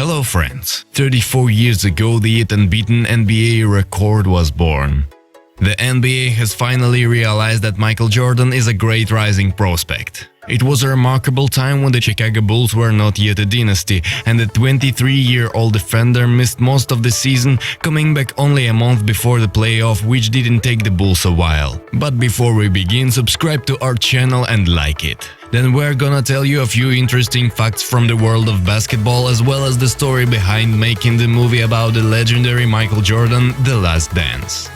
Hello friends! 34 years ago the unbeaten NBA record was born. The NBA has finally realized that Michael Jordan is a great rising prospect. It was a remarkable time when the Chicago Bulls were not yet a dynasty, and the 23-year-old defender missed most of the season, coming back only a month before the playoff, which didn't take the Bulls a while. But before we begin, subscribe to our channel and like it. Then we're gonna tell you a few interesting facts from the world of basketball, as well as the story behind making the movie about the legendary Michael Jordan, The Last Dance.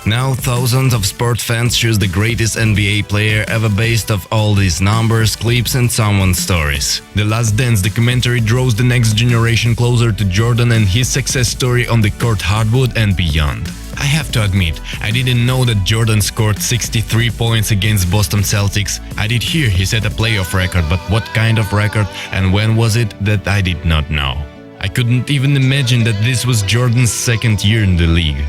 Now thousands of sport fans choose the greatest NBA player ever based off all these numbers, clips and someone's stories. The Last Dance documentary draws the next generation closer to Jordan and his success story on the court, hardwood and beyond. I have to admit, I didn't know that Jordan scored 63 points against Boston Celtics. I did hear he set a playoff record, but what kind of record and when was it, that I did not know. I couldn't even imagine that this was Jordan's second year in the league.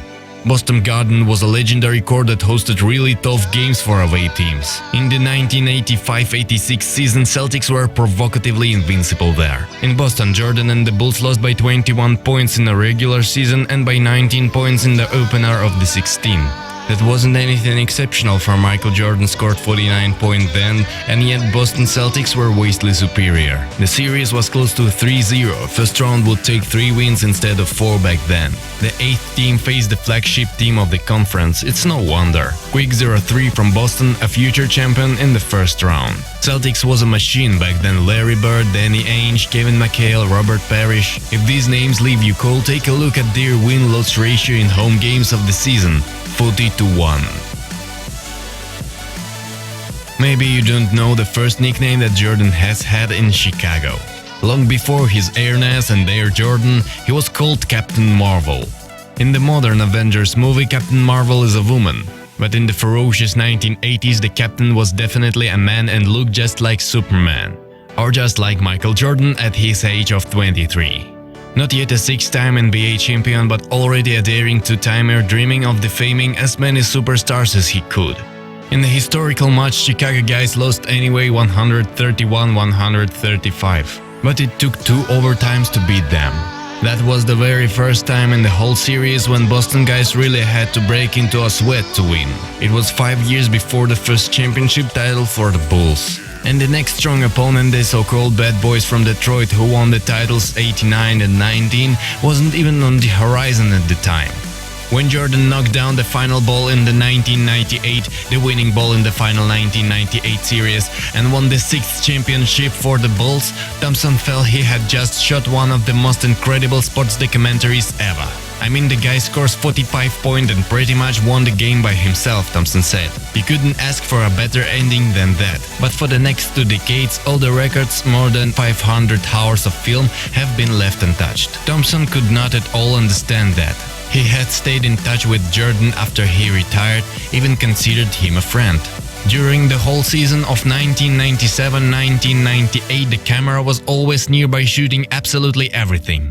Boston Garden was a legendary court that hosted really tough games for away teams. In the 1985-86 season, Celtics were provocatively invincible there. In Boston, Jordan and the Bulls lost by 21 points in the regular season and by 19 points in the opener of the 16. That wasn't anything exceptional, for Michael Jordan scored 49 points then, and yet Boston Celtics were vastly superior. The series was close to 3-0, first round would take 3 wins instead of 4 back then. The 8th team faced the flagship team of the conference, it's no wonder. Quick 0-3 from Boston, a future champion in the first round. Celtics was a machine back then: Larry Bird, Danny Ainge, Kevin McHale, Robert Parrish. If these names leave you cold, take a look at their win-loss ratio in home games of the season. 40-1. Maybe you don't know the first nickname that Jordan has had in Chicago. Long before his Airness and Air Jordan, he was called Captain Marvel. In the modern Avengers movie, Captain Marvel is a woman. But in the ferocious 1980s, the captain was definitely a man and looked just like Superman. Or just like Michael Jordan at his age of 23. Not yet a 6-time NBA champion, but already a daring 2-timer, dreaming of defaming as many superstars as he could. In the historical match, Chicago guys lost anyway 131-135, but it took 2 overtimes to beat them. That was the very first time in the whole series when Boston guys really had to break into a sweat to win. It was 5 years before the first championship title for the Bulls. And the next strong opponent, the so-called bad boys from Detroit who won the titles 89 and 19, wasn't even on the horizon at the time. When Jordan knocked down the final ball in the 1998, the winning ball in the final 1998 series, and won the 6th championship for the Bulls, Thompson felt he had just shot one of the most incredible sports documentaries ever. I mean, the guy scores 45 points and pretty much won the game by himself, Thompson said. You couldn't ask for a better ending than that. But for the next 2 decades, all the records, more than 500 hours of film, have been left untouched. Thompson could not at all understand that. He had stayed in touch with Jordan after he retired, even considered him a friend. During the whole season of 1997-1998, the camera was always nearby shooting absolutely everything.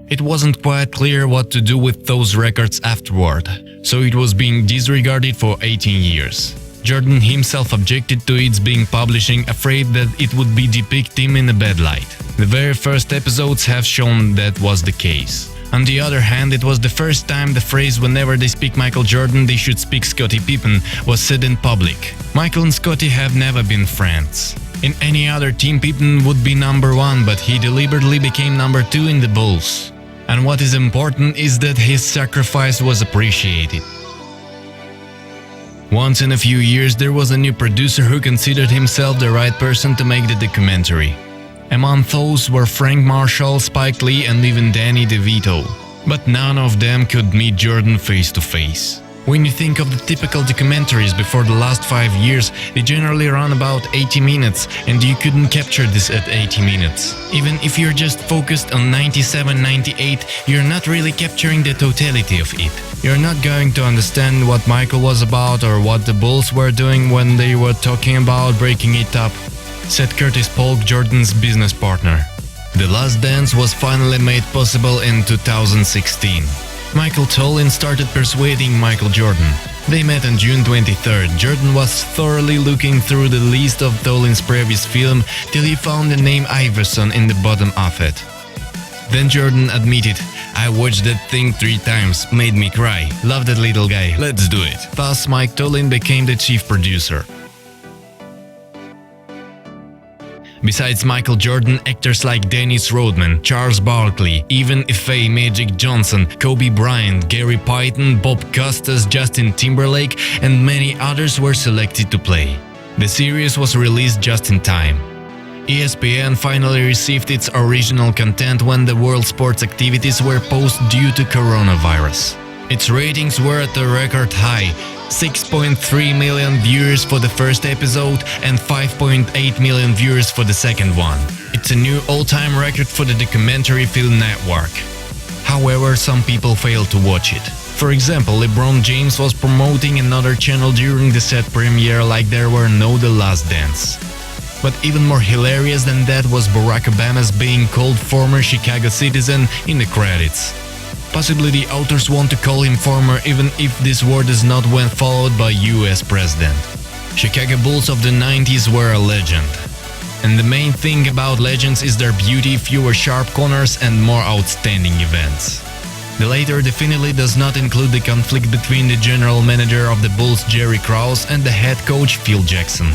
It wasn't quite clear what to do with those records afterward, so it was being disregarded for 18 years. Jordan himself objected to its being publishing, afraid that it would be depict him in a bad light. The very first episodes have shown that was the case. On the other hand, it was the first time the phrase "whenever they speak Michael Jordan, they should speak Scottie Pippen" was said in public. Michael and Scottie have never been friends. In any other team, Pippen would be number 1, but he deliberately became number 2 in the Bulls. And what is important is that his sacrifice was appreciated. Once in a few years, there was a new producer who considered himself the right person to make the documentary. Among those were Frank Marshall, Spike Lee and even Danny DeVito. But none of them could meet Jordan face to face. When you think of the typical documentaries before the last 5 years, they generally run about 80 minutes, and you couldn't capture this at 80 minutes. Even if you're just focused on 97-98, you're not really capturing the totality of it. You're not going to understand what Michael was about or what the Bulls were doing when they were talking about breaking it up, said Curtis Polk, Jordan's business partner. The Last Dance was finally made possible in 2016. Michael Tollin started persuading Michael Jordan. They met on June 23rd. Jordan was thoroughly looking through the list of Tolin's previous film till he found the name Iverson in the bottom of it. Then Jordan admitted, "I watched that thing 3 times, made me cry. Love that little guy, let's do it." Thus, Mike Tolin became the chief producer. Besides Michael Jordan, actors like Dennis Rodman, Charles Barkley, even Faye Magic Johnson, Kobe Bryant, Gary Payton, Bob Costas, Justin Timberlake, and many others were selected to play. The series was released just in time. ESPN finally received its original content when the world sports activities were paused due to coronavirus. Its ratings were at a record high, 6.3 million viewers for the first episode and 5.8 million viewers for the second one. It's a new all-time record for the documentary film network. However, some people failed to watch it. For example, LeBron James was promoting another channel during the set premiere like there were no The Last Dance. But even more hilarious than that was Barack Obama's being called former Chicago citizen in the credits. Possibly the authors want to call him former even if this word is not when followed by US president. Chicago Bulls of the 90s were a legend. And the main thing about legends is their beauty, fewer sharp corners and more outstanding events. The latter definitely does not include the conflict between the general manager of the Bulls Jerry Krause and the head coach Phil Jackson.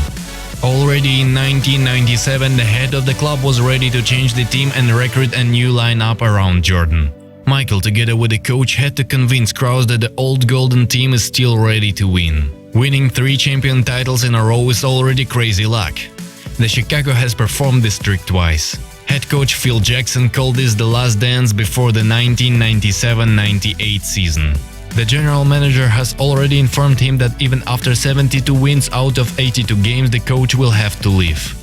Already in 1997, the head of the club was ready to change the team and recruit a new lineup around Jordan. Michael, together with the coach, had to convince Krause that the old golden team is still ready to win. Winning 3 champion titles in a row is already crazy luck. The Chicago has performed this trick twice. Head coach Phil Jackson called this the last dance before the 1997-98 season. The general manager has already informed him that even after 72 wins out of 82 games, the coach will have to leave.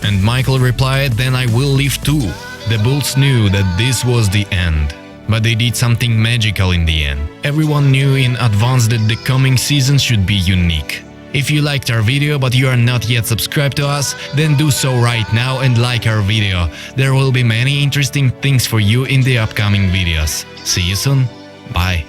And Michael replied, "Then I will leave too." The Bulls knew that this was the end. But they did something magical in the end. Everyone knew in advance that the coming season should be unique. If you liked our video but you are not yet subscribed to us, then do so right now and like our video. There will be many interesting things for you in the upcoming videos. See you soon. Bye.